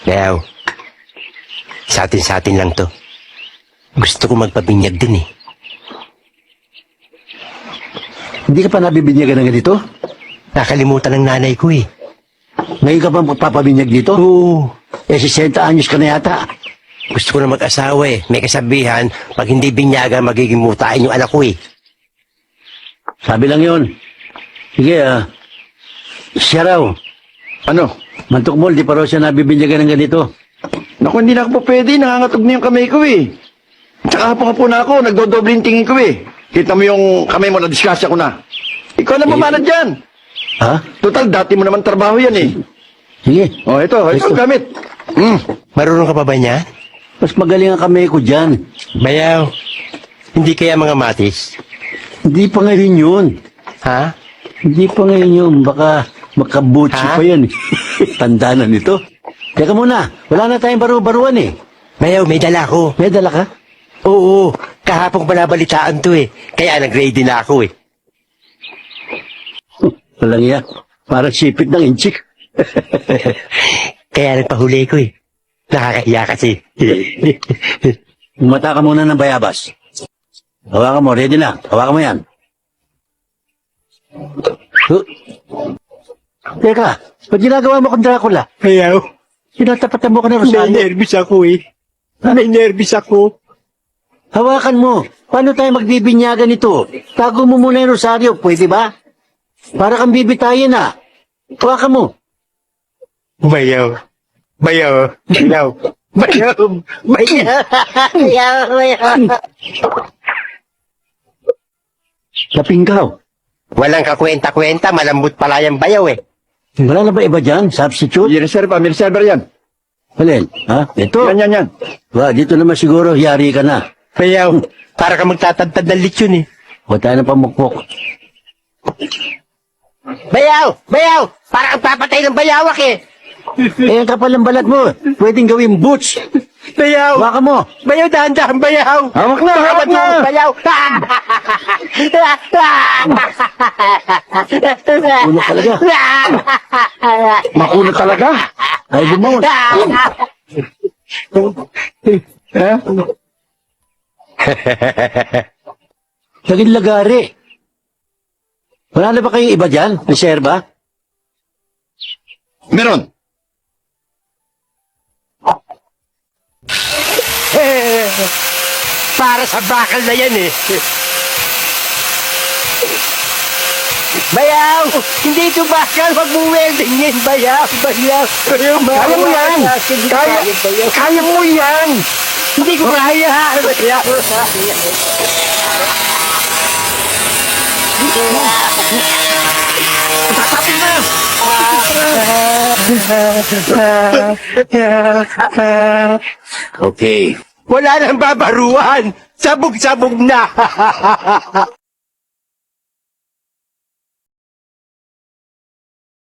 Now, sa atin lang to. Gusto ko magpabinyag din eh. Hindi ka pa nabibinyagan ng ganito? Nakalimutan ng nanay ko eh. Ngayon ka ba magpapabinyag dito? Oo. 60 anyos ka na yata. Gusto ko na mag-asawa eh. May kasabihan, pag hindi binyaga, magiging mutain yung anak ko eh. Sabi lang yon. Sige, siya raw. Ano? Mantok mo, di pa raw siya nabibinyagan ng ganito. Naku, hindi na ako pa pwede. Nangangatog na yung kamay ko eh. Tsaka hapon na ako, nagdodoble yung tingin ko eh. Kita mo yung kamay mo, na-discuss ako na. Ikaw na mamanad dyan. Ha? Total, dati mo naman trabaho yan eh. Sige. Oh, ito ang gamit. Marunong ka pa ba niya? Mas magaling ang kamay ko dyan. Bayaw, hindi kaya mga matis? Hindi pa ngayon yun. Ha? Hindi pa ngayon yun. Baka makabutsi Ha? pa yan. Tanda na nito. Teka muna, wala na tayong baru-baruan eh. Bayaw, may dala ko. May dala ka? Oo, kahapong balabalitaan to eh. Kaya nag-ready na ako eh. Walang iya. Parang sipit ng inchik. Kaya nagpahuli ko eh. Nakakahiya kasi. Umata ka muna ng bayabas. Hawakan mo, ready na. Hawakan mo yan. Huh? Teka, ba't ginagawa mo kang Dracula? Bayaw, Sinatapatan mo ka ng may Rosario. nervous ako eh. May nervous ako. Hawakan mo. Paano tayo magbibinyagan ito? Tago mo muna yung Rosario, pwede ba? Para kang bibitayin ah. Hawakan mo. Bayaw. Bayaw. Bayaw. Bayaw. Bayaw. Lapinggaw. Walang kakwenta-kwenta, malambot pala yung bayaw eh. Wala na ba iba dyan? Substitute? May reserve yan. Alin? Ha? Ito? Yan. Dito naman siguro, yari ka na. Bayaw, para ka magtatantad ng lechon eh. Huwag tayo ng pamukpok. Bayaw! Bayaw! Para kang papatay ng bayawak eh. Eh, ang kapal ng balat mo. Pwedeng gawing boots. Bayaw! Hawakan mo. Bayaw, dahan-dahan, bayaw! Hawak na, Baka hawak na! madung- Bayaw! Ulo talaga. Makulo talaga. Ay, bumangon. Eh? Naging lagari. Wala na ba kayong iba dyan? Reserva? Meron. Para sa bakal na yan eh. Bayaw! Hindi ito bakal! Huwag mong weldingin! Bayaw! Bayaw! Kaya mo yan! Kaya mo yan! Hindi ko kaya! Bayaw! Okay. Wala nang babaruan! Sabog-sabog na!